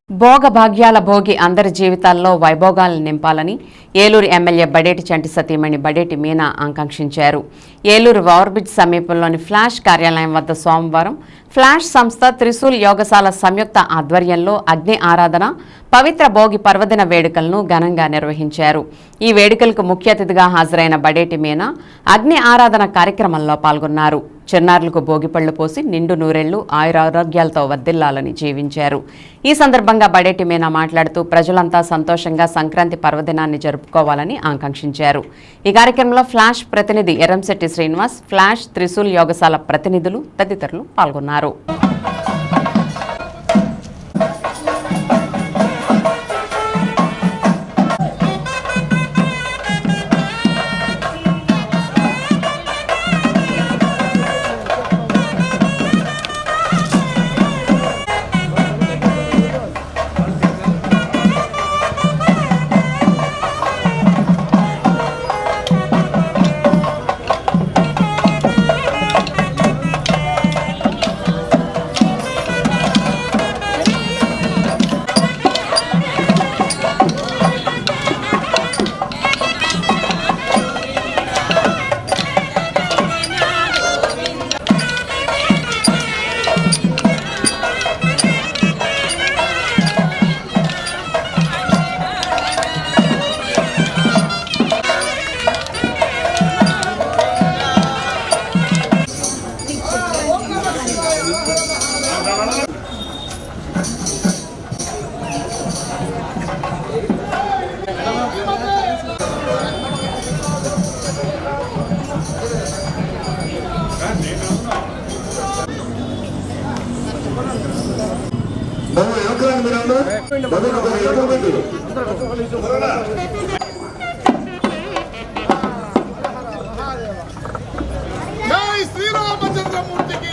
భోగభాగ్యాల భోగి అందరి జీవితాల్లో వైభోగాలను నింపాలని ఏలూరు ఎమ్మెల్యే బడేటి చంటి సతీమణి బడేటి మీనా ఆకాంక్షించారు. ఏలూరు ఓవర్బ్రిడ్జ్ సమీపంలోని ఫ్లాష్ కార్యాలయం వద్ద సోమవారం ఫ్లాష్ సంస్థ త్రిశూల్ యోగశాల సంయుక్త ఆధ్వర్యంలో అగ్ని ఆరాధన పవిత్ర భోగి పర్వదిన వేడుకలను ఘనంగా నిర్వహించారు. ఈ వేడుకలకు ముఖ్య అతిథిగా హాజరైన బడేటి మీనా అగ్ని ఆరాధన కార్యక్రమంలో పాల్గొన్నారు. చిన్నారులకు భోగిపళ్లు పోసి నిండు నూరేళ్లు ఆయురారోగ్యాలతో వర్ధిల్లాలని జీవించారు. ఈ సందర్భంగా బడేటి మీనా మాట్లాడుతూ ప్రజలంతా సంతోషంగా సంక్రాంతి పర్వదినాన్ని జరుపుకోవాలని ఆకాంక్షించారు. ఈ కార్యక్రమంలో ఫ్లాష్ ప్రతినిధి ఎర్రంశెట్టి శ్రీనివాస్, ఫ్లాష్ త్రిశూల్ యోగశాల ప్రతినిధులు తదితరులు పాల్గొన్నారు. జై శ్రీరామచంద్రమూర్తికి